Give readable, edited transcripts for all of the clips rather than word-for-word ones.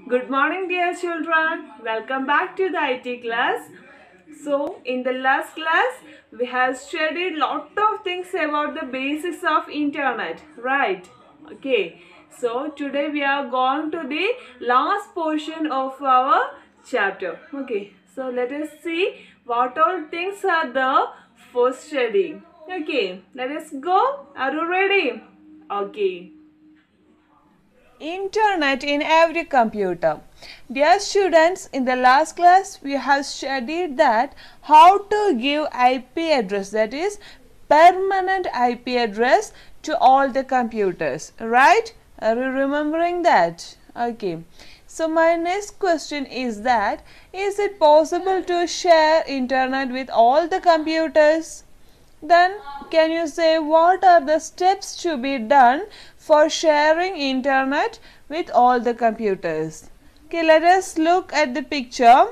Good morning, dear children. Welcome back to the IT class. So, in the last class, we have studied lot of things about the basics of internet, right? Okay. So, today we are going to the last portion of our chapter. Okay. So, let us see what all things are there for studying. Okay. Let us go. Are you ready? Okay. Internet in every computer. Dear students, in the last class we have studied that how to give IP address, that is permanent IP address, to all the computers, right? Are you remembering that? Okay. So my next question is that is it possible to share internet with all the computers? Then can you say what are the steps to be done for sharing internet with all the computers? Okay, let us look at the picture.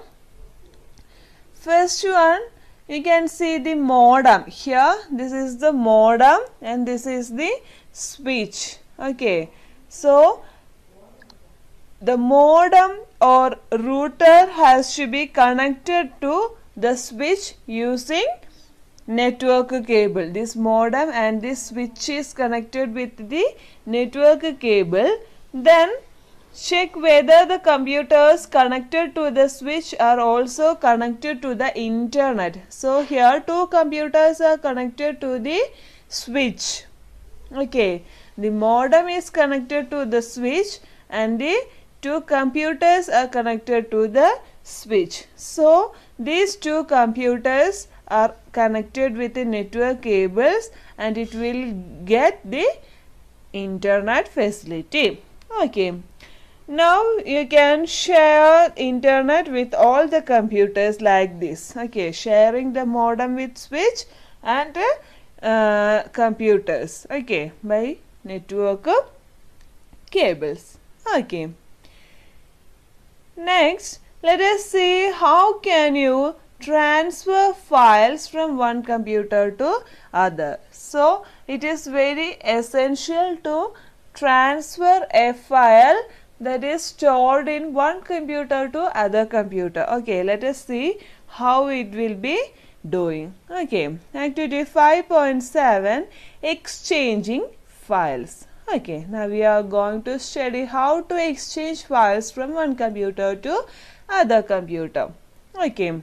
First one, you can see the modem. Here this is the modem and this is the switch. Okay, so the modem or router has to be connected to the switch using network cable. This modem and this switch is connected with the network cable. Then check whether the computers connected to the switch are also connected to the internet. So here two computers are connected to the switch. Okay, the modem is connected to the switch and the two computers are connected to the switch. So these two computers are connected with the network cables and it will get the internet facility. Okay. Now you can share internet with all the computers like this. Okay, sharing the modem with switch and computers. Okay, by network cables. Okay. Next, let us see how can you transfer files from one computer to other. So it is very essential to transfer a file that is stored in one computer to other computer. Okay, let us see how it will be doing. Okay, activity 5.7, exchanging files. Okay, now we are going to study how to exchange files from one computer to other computer. Okay.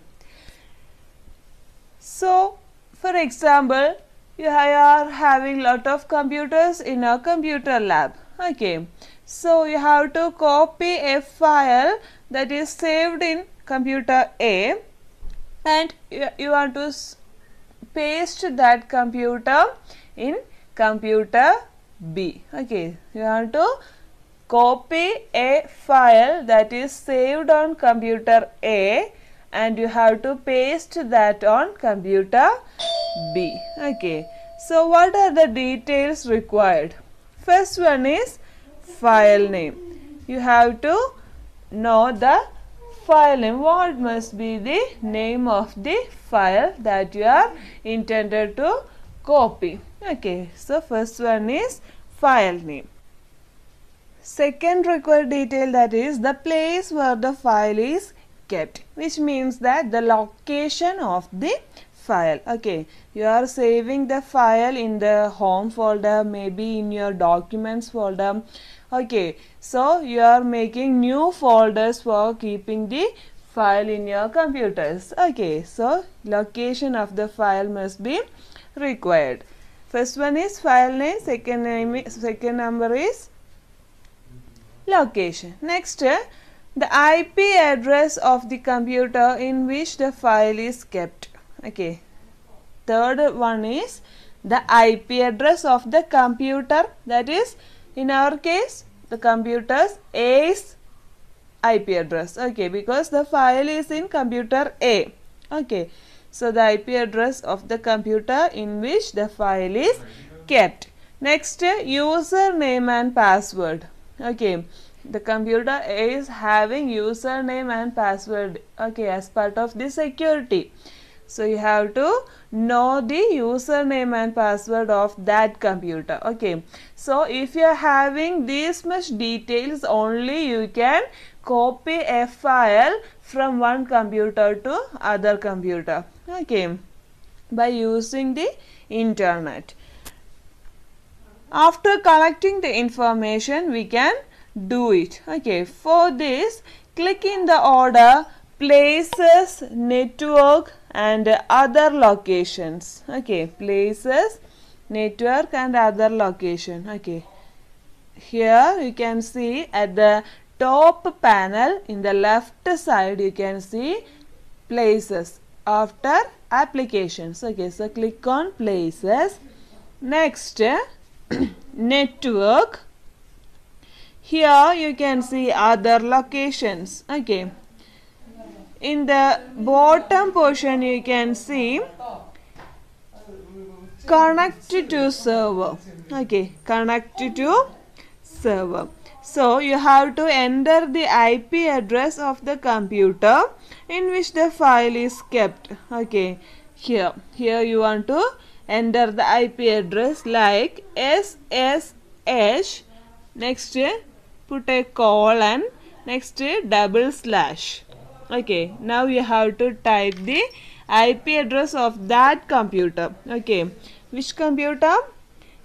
So, for example, you are having lot of computers in a computer lab. Okay. So, you have to copy a file that is saved in computer A and you want to paste that computer in computer B. Okay. You have to copy a file that is saved on computer A and you have to paste that on computer B. Okay. So what are the details required? First one is file name. You have to know the file name. What must be the name of the file that you are intended to copy? Okay. So first one is file name. Second required detail, that is the place where the file is kept, which means that the location of the file. Okay, you are saving the file in the home folder, maybe in your documents folder. Okay, so you are making new folders for keeping the file in your computers. Okay, so location of the file must be required. First one is file name, second number is location. Next, the IP address of the computer in which the file is kept. Okay. Third one is the IP address of the computer, that is in our case the computer's A's IP address. Okay, because the file is in computer A. Okay. So the IP address of the computer in which the file is kept. Next, username and password. Okay, the computer is having username and password, okay, as part of the security. So you have to know the username and password of that computer. Okay, so if you are having this much details only, you can copy a file from one computer to other computer, okay, by using the internet. After collecting the information, we can do it, okay. For this, click in the order places, network and other locations, okay, places, network and other location, okay. Here you can see at the top panel in the left side you can see places after applications, okay. So click on places. Next network. Here you can see other locations, okay. In the bottom portion you can see connect to server, okay, connect to server. So you have to enter the IP address of the computer in which the file is kept, okay. Here you want to enter the IP address like SSH, next put a colon, next double slash, okay. Now you have to type the IP address of that computer, okay. Which computer?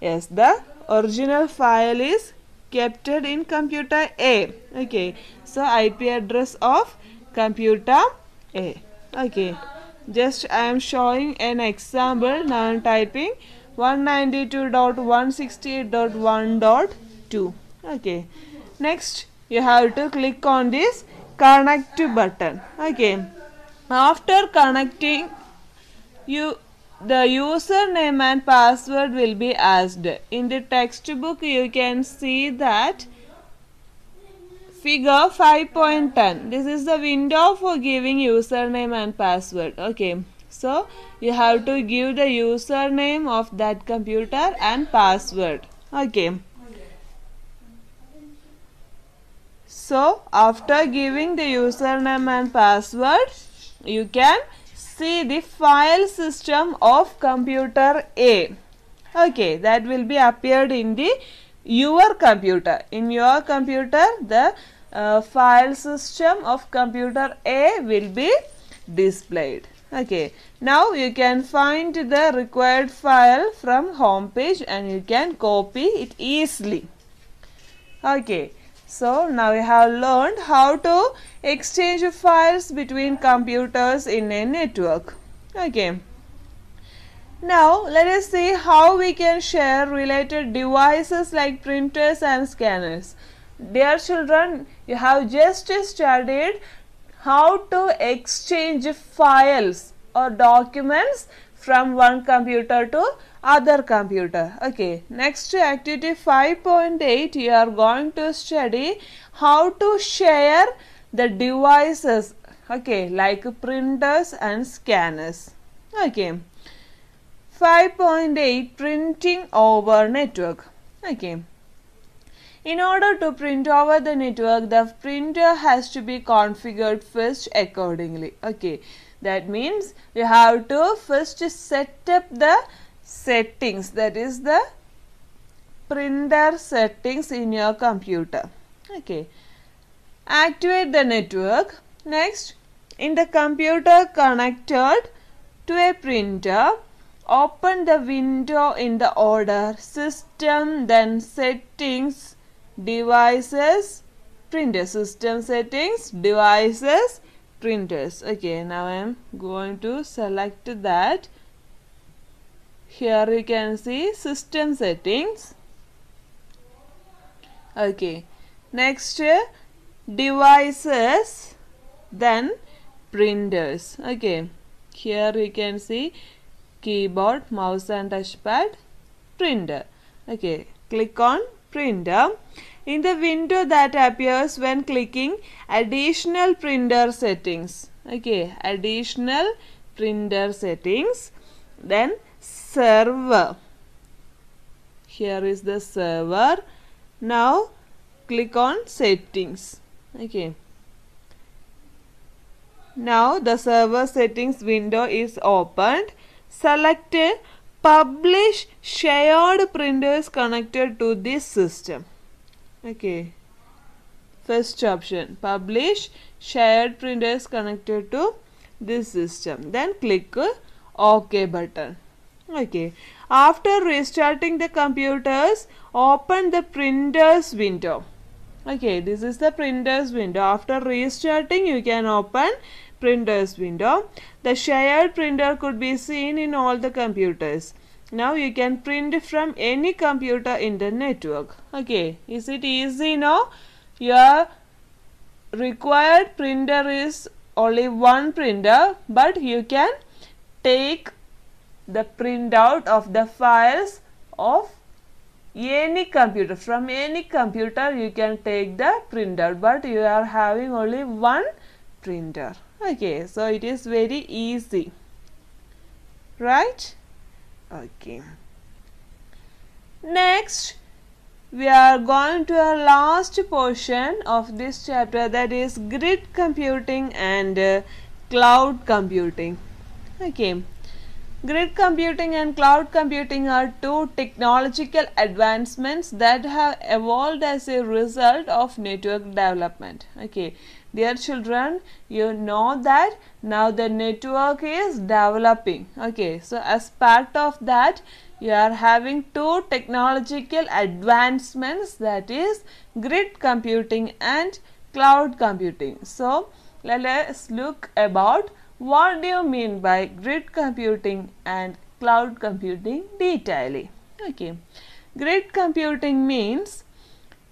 Yes, the original file is kept in computer A, okay. So IP address of computer A, okay. Just I am showing an example. Now I am typing 192.168.1.2, okay. Next you have to click on this connect button, okay. After connecting, the username and password will be asked. In the textbook you can see that figure 5.10. This is the window for giving username and password, okay. So you have to give the username of that computer and password, okay. So after giving the username and password, you can see the file system of computer A, okay. That will be appeared in the your computer. In your computer the file system of computer A will be displayed, okay. Now you can find the required file from home page and you can copy it easily, okay. So now we have learned how to exchange files between computers in a network, okay. Now let us see how we can share related devices like printers and scanners. Dear children, you have just studied how to exchange files or documents from one computer to other computer, okay. Next activity 5.8 you are going to study how to share the devices, okay, like printers and scanners, okay. 5.8 printing over network, okay. In order to print over the network, the printer has to be configured first accordingly, okay. That means you have to first set up the settings, that is the printer settings in your computer, okay. Activate the network. Next, in the computer connected to a printer, open the window in the order system, then settings, devices, printer, system settings, devices, printers, okay. Now I am going to select that. Here you can see system settings, okay. Next devices, then printers, okay. Here you can see keyboard, mouse and touchpad, printer, okay. Click on printer. In the window that appears when clicking additional printer settings, okay, additional printer settings, then server, here is the server. Now click on settings, okay. Now the server settings window is opened. Select publish shared printers connected to this system, okay. First option, publish shared printers connected to this system. Then click OK button. Okay. After restarting the computers, open the printers window. Okay, this is the printers window. After restarting, you can open printers window. The shared printer could be seen in all the computers. Now you can print from any computer in the network. Okay, is it easy now? Your required printer is only one printer, but you can take the printout of the files of any computer. From any computer you can take the printout, but you are having only one printer. Okay, so it is very easy, right? Okay. Next, we are going to our last portion of this chapter, that is grid computing and cloud computing. Okay. Grid computing and cloud computing are two technological advancements that have evolved as a result of network development. Okay, dear children, you know that now the network is developing. Okay, so as part of that, you are having two technological advancements, that is grid computing and cloud computing. So let us look about what do you mean by grid computing and cloud computing detailedly. Okay, grid computing means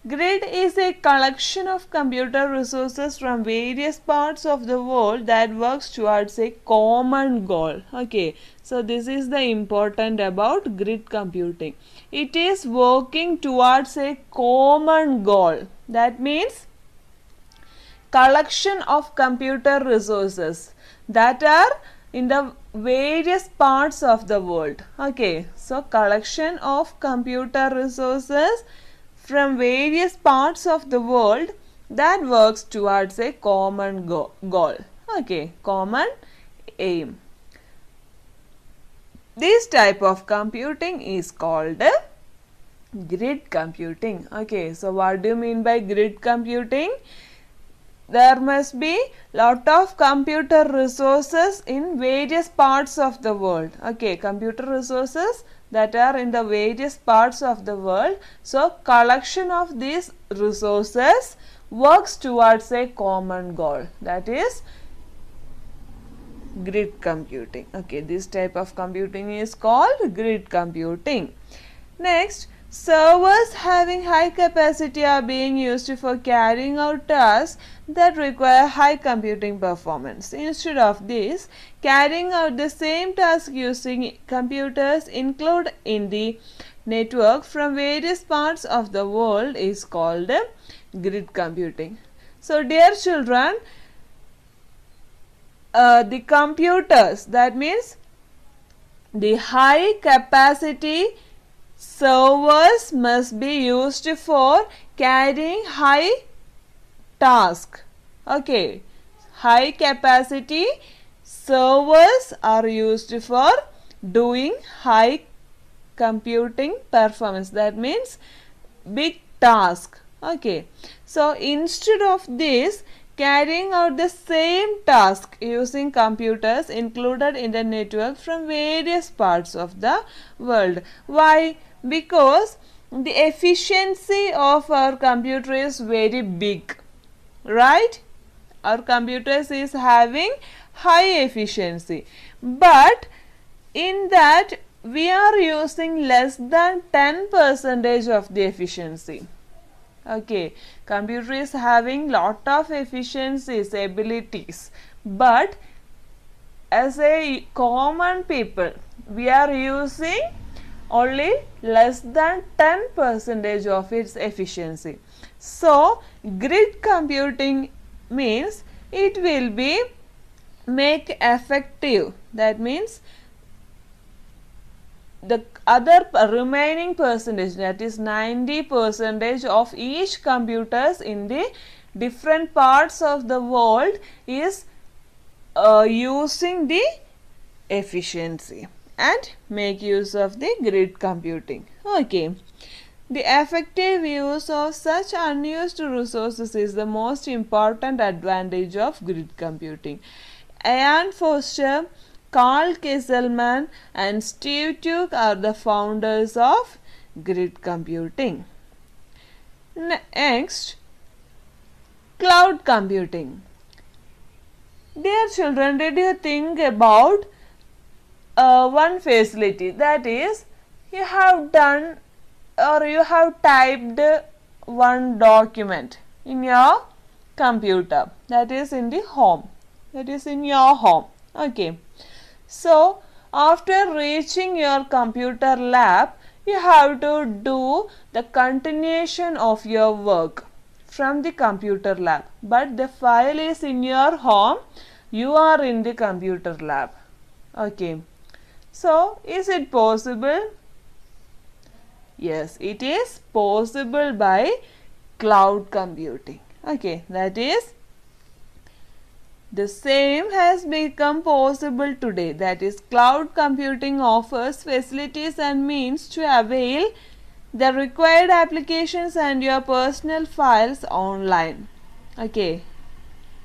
grid is a collection of computer resources from various parts of the world that works towards a common goal. Okay, so this is the important about grid computing. It is working towards a common goal. That means collection of computer resources that are in the various parts of the world. Okay, so collection of computer resources from various parts of the world that works towards a common goal. Okay, common aim. This type of computing is called grid computing. Okay, so what do you mean by grid computing? There must be lot of computer resources in various parts of the world. Okay, computer resources that are in the various parts of the world. So collection of these resources works towards a common goal, that is grid computing. Okay, this type of computing is called grid computing. Next, servers having high capacity are being used for carrying out tasks that require high computing performance. Instead of this, carrying out the same task using computers included in the network from various parts of the world is called grid computing. So dear children, the computers, that means the high capacity servers must be used for carrying high task. Okay, high capacity servers are used for doing high computing performance, that means big task. Okay, so instead of this, carrying out the same task using computers included in the network from various parts of the world. Why? Because the efficiency of our computer is very big, right? Our computers is having high efficiency, but in that we are using less than 10% of the efficiency. Okay, computer is having lot of efficiencies, abilities, but as a common people, we are using only less than 10% of its efficiency. So grid computing means it will be make effective, that means the other remaining percentage, that is 90% of each computers in the different parts of the world is using the efficiency and make use of the grid computing. Okay, The effective use of such unused resources is the most important advantage of grid computing. Ian Foster, Carl Kesselman and Steve Tuke are the founders of grid computing. Next, cloud computing. Dear children, did you think about one facility, that is, you have done or you have typed one document in your computer, that is in the home, that is in your home. Okay. So, after reaching your computer lab, you have to do the continuation of your work from the computer lab. But the file is in your home, you are in the computer lab. Okay. So, is it possible? Yes, it is possible by cloud computing. Okay, that is, the same has become possible today. That is, cloud computing offers facilities and means to avail the required applications and your personal files online. Okay,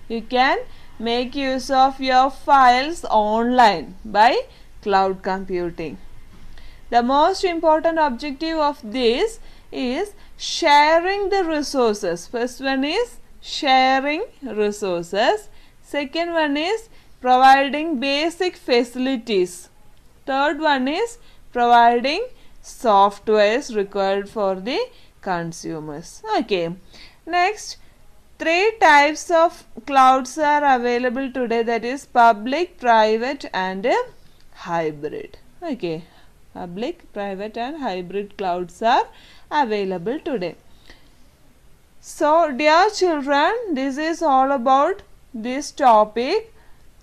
you can make use of your files online by cloud computing. The most important objective of this is sharing the resources. First one is sharing resources. Second one is providing basic facilities. Third one is providing softwares required for the consumers. Okay. Next, 3 types of clouds are available today, that is public, private and hybrid. Okay. Public, private and hybrid clouds are available today. So, dear children, this is all about this topic.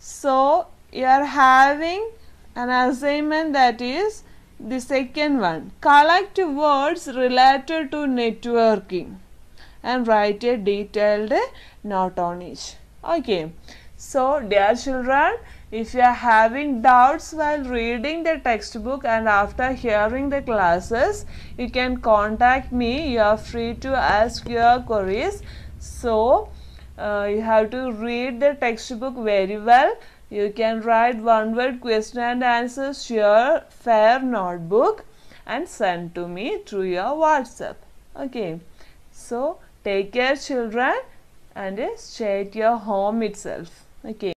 So, you are having an assignment, that is the second one. Collect words related to networking and write a detailed note on each. Okay. So, dear children, if you are having doubts while reading the textbook and after hearing the classes, you can contact me. You are free to ask your queries. So, you have to read the textbook very well. You can write one-word question and answers to your fair notebook and send to me through your WhatsApp. Okay. So, take care children and stay at your home itself. Okay.